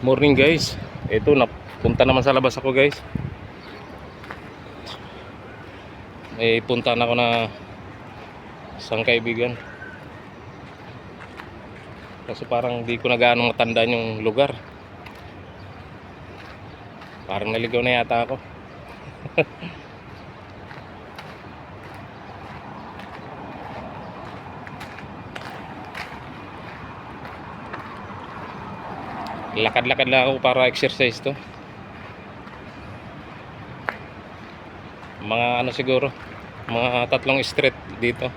Morning guys. Ito napunta naman sa labas ako guys. May puntahan ako na isang kaibigan. Kasi parang di ko na gaano matandaan yung lugar. Parang naligaw na yata ako. Lakad-lakad lang ako para exercise to. Mga ano siguro, mga 3 street dito.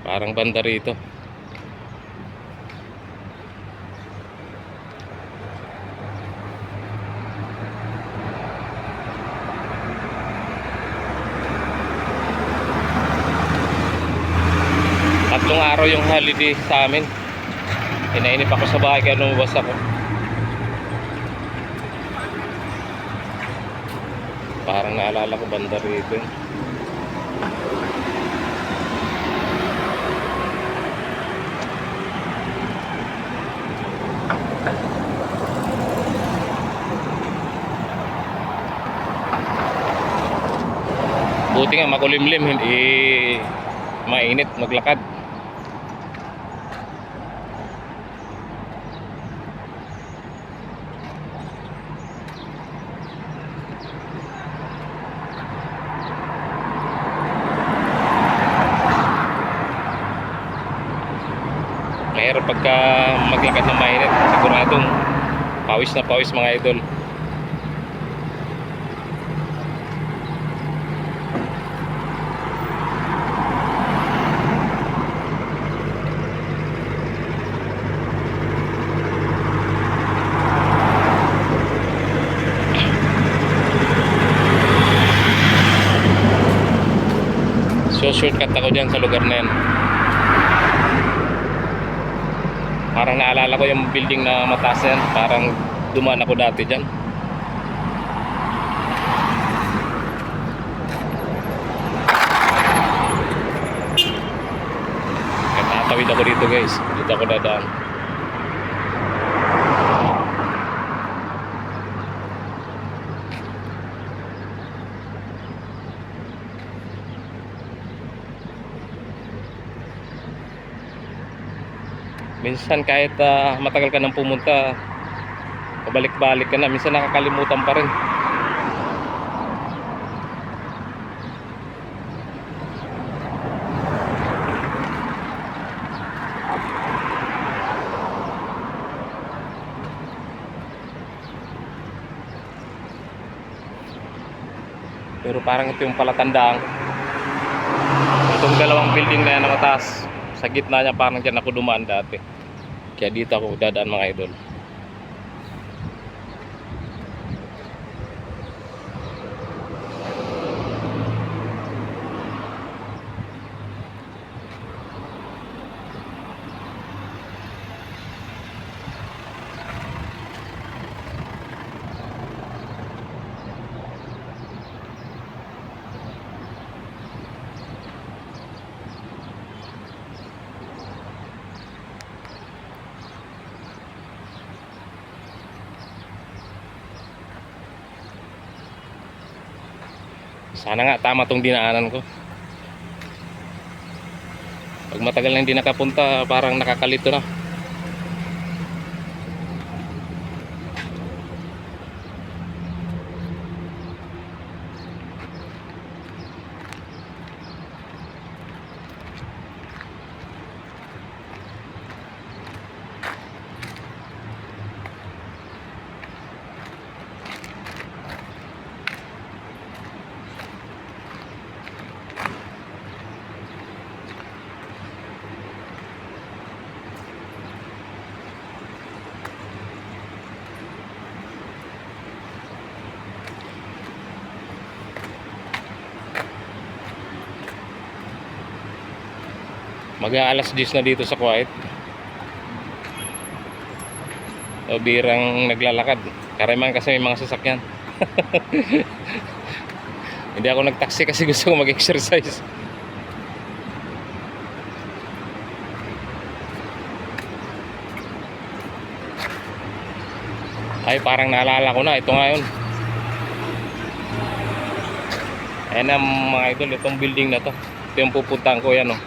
Parang banda rito. Tatlong araw yung holiday sa amin. Inainip ako sa bahay kaya lumabas ako. Parang naalala ko banda rito. Buti nga makulimlim, hindi mainit maglakad. Mahirap pagka maglakad ng mainit, siguradong pawis na pawis mga idol. So shortcut ako dyan sa lugar na yan. Parang naalala ko yung building na mataas yan. Parang dumaan ako dati dyan. Kaya tatawid ako dito guys. Dito ako dadaan. Minsan kahit matagal ka nang pumunta, pabalik-balik ka na, minsan nakakalimutan pa rin. Pero parang ito yung palatandaan. Itong dalawang building na yan na mataas, sa gitna niya parang dyan ako dumaan dati. Kaya dito ako dadaan mga idol. Sana nga tama tong dinaanan ko. Pag matagal na hindi nakapunta, parang nakakalito na. Mag-aalas 10 na dito sa Kuwait. O birang naglalakad. Karamihan kasi may mga sasakyan. Hindi ako nagtaksi kasi gusto ko mag-exercise. Ay, parang naalala ko na. Ito nga yun. Ayan ang mga idol. Itong building na to. Ito yung pupuntahan ko. Yan, oh.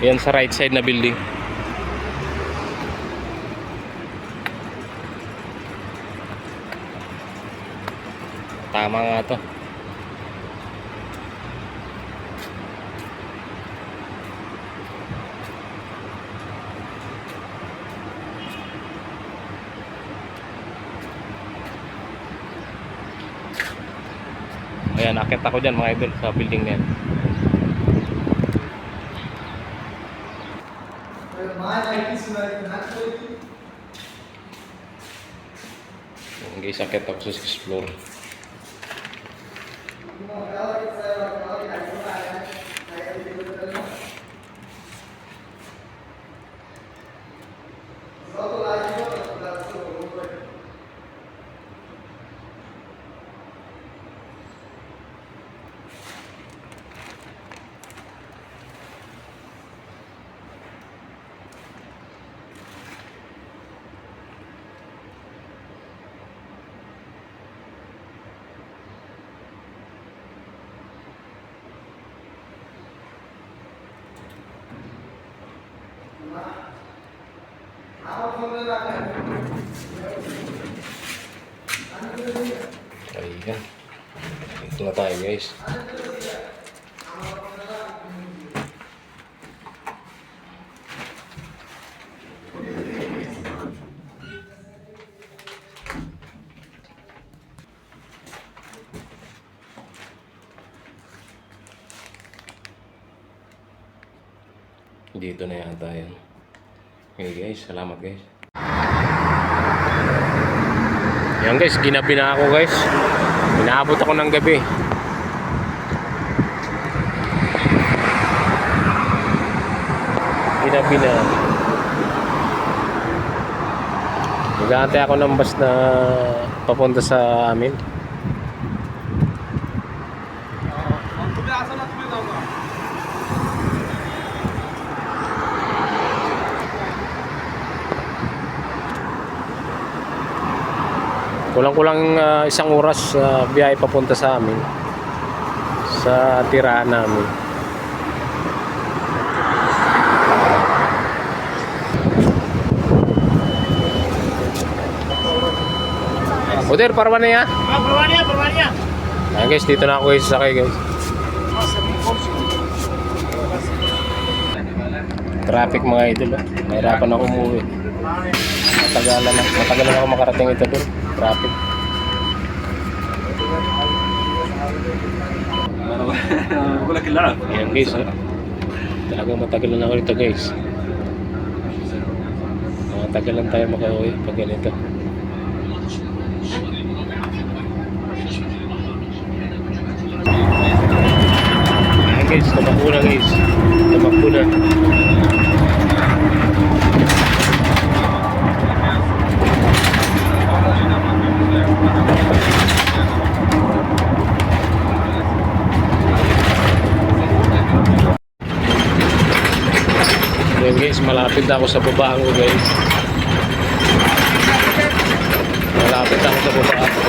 Yan sa right side na building. Tama nga to. Ayan, akit ako dyan mga idol sa building na yan. Ayan guys, akit ako sa 6th floor. Ayan. Ito na tayo guys. Dito na yata yan. Okay guys, salamat guys. Yan guys, ginabi na ako guys. Inaabot ako ng gabi. Ginabi na. Nag-aantay ako ng bus na papunta sa amin. Kulang-kulang isang oras biyahe papunta sa amin, sa tirahan namin. Uder, parwa na ya? Parwa niya. Ayan guys, dito na ako guys, sakay guys. Traffic mga idol, mahirapan ako umuwi. Matagalan ako makarating ito doon. Traffic. Ayan guys, talagang matagalan ako ito guys. Matagalan tayo makauwi pag ganito. Ayan guys, tamakbo na guys. Tamakbo na. Ayan guys, malapit na ako sa babaan ko guys. Malapit na ako sa babaan ko.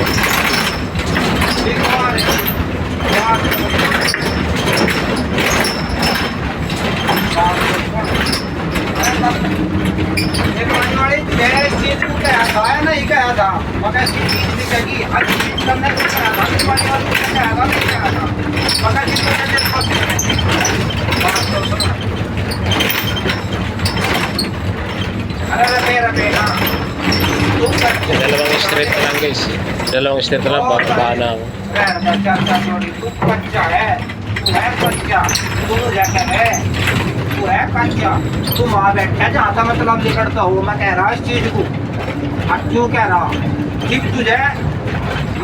Dalawang straight na lang guys. Dalawang straight na lang, bababa na ako. तू है कच्चा तू वहाँ बैठा जहाँ था मतलब निकलता हो मैं कह रहा इस चीज को अब क्यों कह रहा ठीक तुझे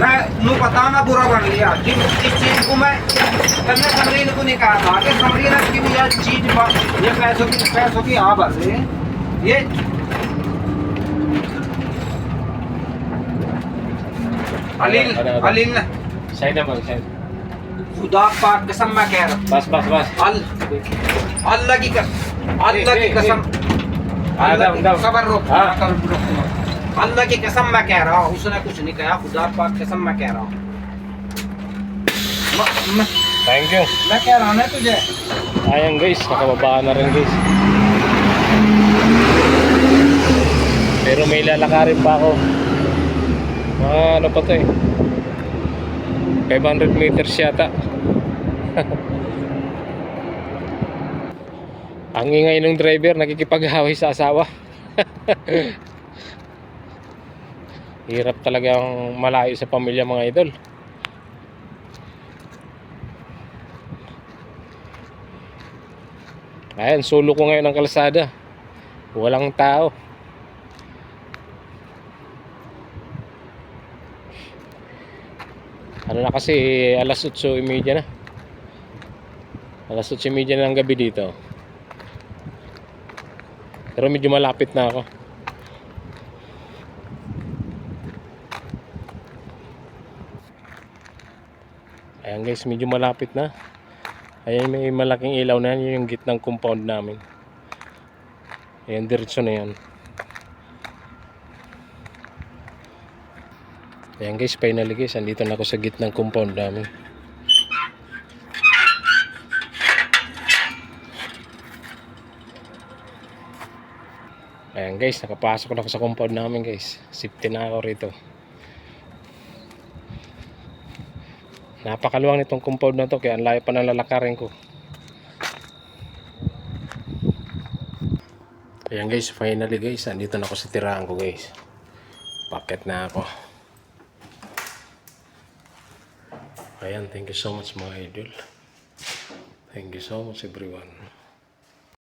मैं नू पता मैं बुरा बन लिया ठीक इस चीज को मैं तन्ने समरीन को नहीं कहा था कि समरीन की भी यह चीज ये पैसों की हाँ बस ये अलील Side naman, side. खुदा पाक कसम मैं कह रहा हूँ Bas. अल्लाह की कसम अल्लाह की कसम अल्लाह की सबर रुक अल्लाह की कसम मैं कह रहा हूँ उसने कुछ नहीं कहा खुदा पाक कसम मैं कह रहा हूँ Thank you. मैं कह रहा हूँ ना तुझे Ayan guys, nakababa na rin guys. Pero may lalakarin pa ako. Mga ano pa to eh. 500 meters yata. Ang ingay ng driver, nakikipag-away sa asawa. Hirap talagang malayo sa pamilya mga idol. Ayan, solo ko ngayon ang kalsada. Walang tao. Ano na kasi, alas 8:30 na. Alas 8:30 na ng gabi dito. Pero medyo malapit na ako. Ayan guys, medyo malapit na. Ayan, may malaking ilaw na yan. Yun yung gitnang compound namin. Ayan, diretso na yan. Ayan guys, finally guys, andito na ako sa gitnang compound namin. Ayan guys, nakapasok na ako sa compound namin guys. Safety na ako rito. Napakaluwang nitong compound na to, kaya ang layo pa ng lalakarin ko. Ayan guys, finally guys, andito na ako sa tirahan ko guys. Paket na ako. Ayan, thank you so much mga idol. Thank you so much everyone.